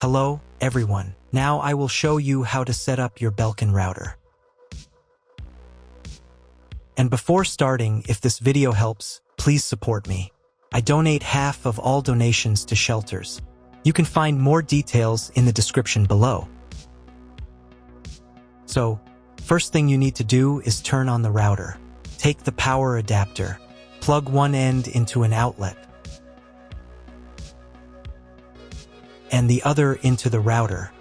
Hello, everyone. Now I will show you how to set up your Belkin router. And before starting, if this video helps, please support me. I donate half of all donations to shelters. You can find more details in the description below. So, first thing you need to do is turn on the router. Take the power adapter. Plug one end into an outlet and the other into the router.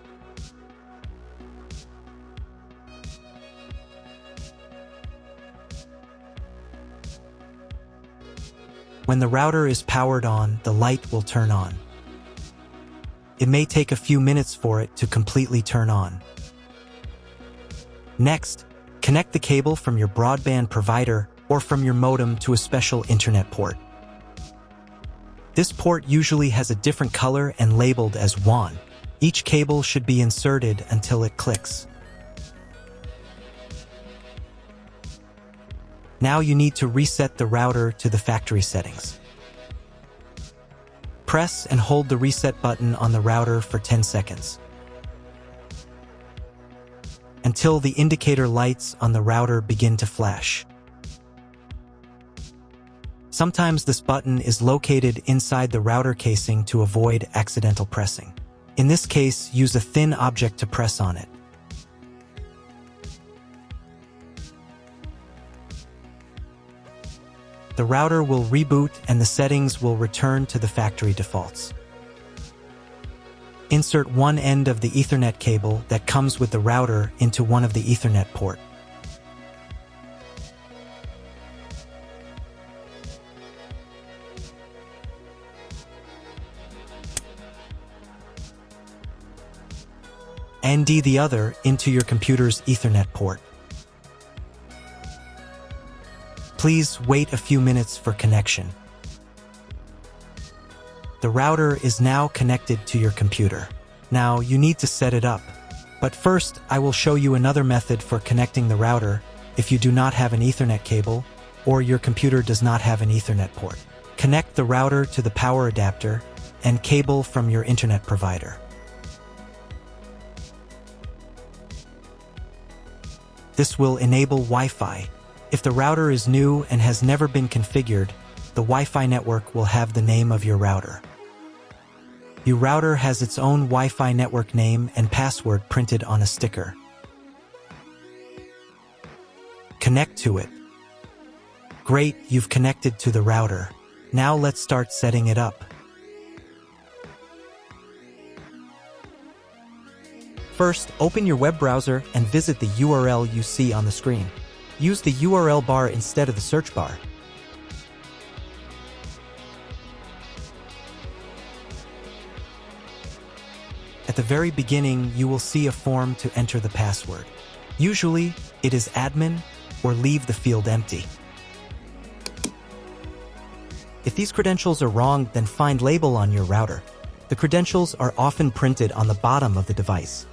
When the router is powered on, the light will turn on. It may take a few minutes for it to completely turn on. Next, connect the cable from your broadband provider or from your modem to a special internet port. This port usually has a different color and labeled as WAN. Each cable should be inserted until it clicks. Now you need to reset the router to the factory settings. Press and hold the reset button on the router for 10 seconds. Until the indicator lights on the router begin to flash. Sometimes this button is located inside the router casing to avoid accidental pressing. In this case, use a thin object to press on it. The router will reboot and the settings will return to the factory defaults. Insert one end of the Ethernet cable that comes with the router into one of the Ethernet port. And the other into your computer's Ethernet port. Please wait a few minutes for connection. The router is now connected to your computer. Now you need to set it up. But first, I will show you another method for connecting the router if you do not have an Ethernet cable or your computer does not have an Ethernet port. Connect the router to the power adapter and cable from your internet provider. This will enable Wi-Fi. If the router is new and has never been configured, the Wi-Fi network will have the name of your router. Your router has its own Wi-Fi network name and password printed on a sticker. Connect to it. Great, you've connected to the router. Now let's start setting it up. First, open your web browser and visit the URL you see on the screen. Use the URL bar instead of the search bar. At the very beginning, you will see a form to enter the password. Usually, it is admin or leave the field empty. If these credentials are wrong, then find label on your router. The credentials are often printed on the bottom of the device.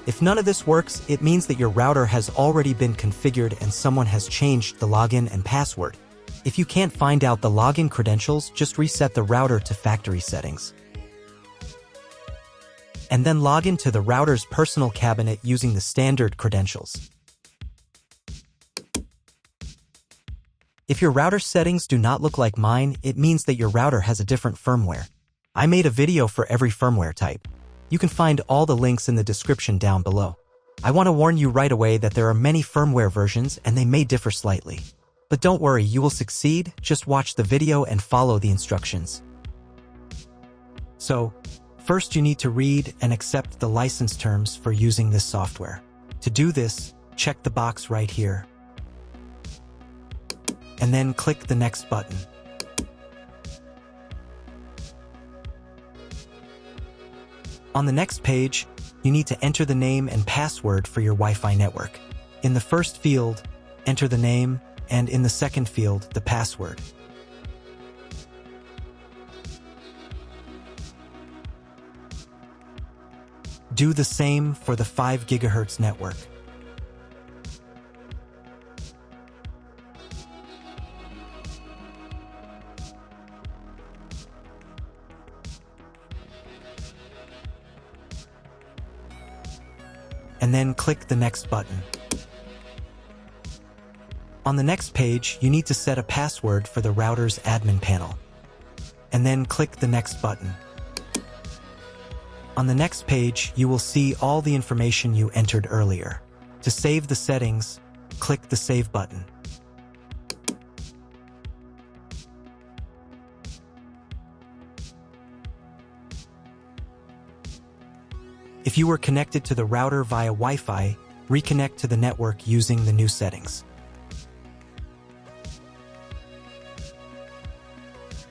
If none of this works, it means that your router has already been configured and someone has changed the login and password. If you can't find out the login credentials, just reset the router to factory settings. And then log into the router's personal cabinet using the standard credentials. If your router settings do not look like mine, it means that your router has a different firmware. I made a video for every firmware type. You can find all the links in the description down below. I want to warn you right away that there are many firmware versions and they may differ slightly. But don't worry, you will succeed. Just watch the video and follow the instructions. So, first you need to read and accept the license terms for using this software. To do this, check the box right here. And then click the next button. On the next page, you need to enter the name and password for your Wi-Fi network. In the first field, enter the name, and in the second field, the password. Do the same for the 5 GHz network. and then click the Next button. On the next page, you need to set a password for the router's admin panel, and then click the Next button. On the next page, you will see all the information you entered earlier. To save the settings, click the Save button. If you were connected to the router via Wi-Fi, reconnect to the network using the new settings.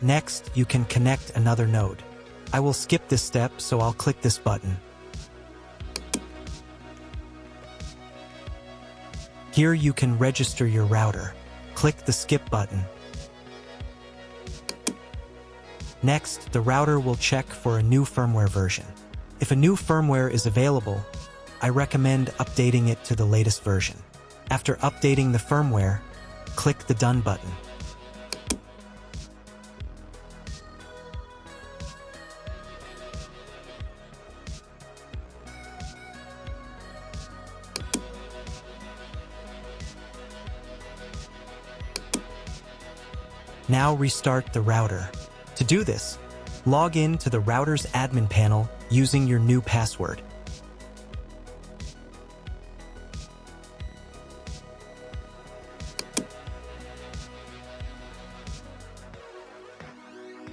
Next, you can connect another node. I will skip this step, so I'll click this button. Here you can register your router. Click the Skip button. Next, the router will check for a new firmware version. If a new firmware is available, I recommend updating it to the latest version. After updating the firmware, click the Done button. Now restart the router. To do this, log in to the router's admin panel using your new password.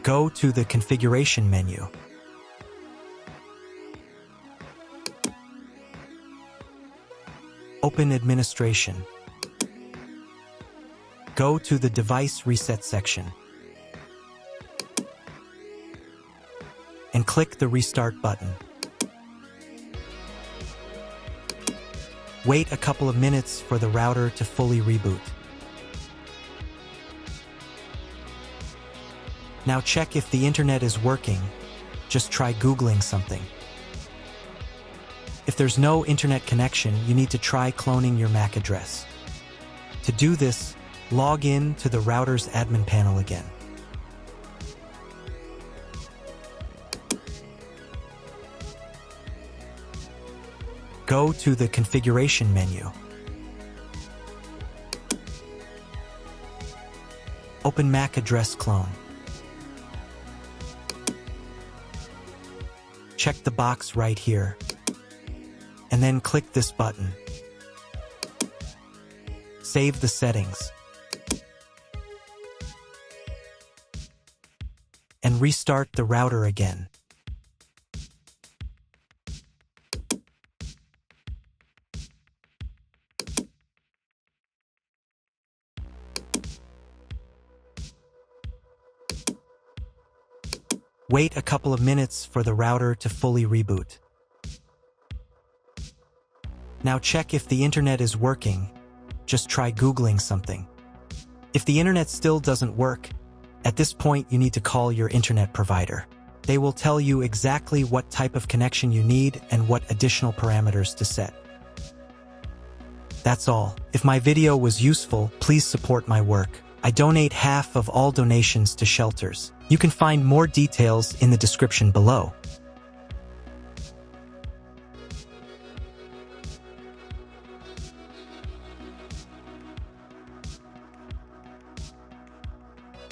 Go to the Configuration menu. Open Administration. Go to the Device Reset section and click the Restart button. Wait a couple of minutes for the router to fully reboot. Now check if the internet is working. Just try Googling something. If there's no internet connection, you need to try cloning your MAC address. To do this, log in to the router's admin panel again. Go to the Configuration menu. Open MAC address clone. Check the box right here, and then click this button. Save the settings, and restart the router again. Wait a couple of minutes for the router to fully reboot. Now check if the internet is working. Just try Googling something. If the internet still doesn't work, at this point you need to call your internet provider. They will tell you exactly what type of connection you need and what additional parameters to set. That's all. If my video was useful, please support my work. I donate half of all donations to shelters. You can find more details in the description below.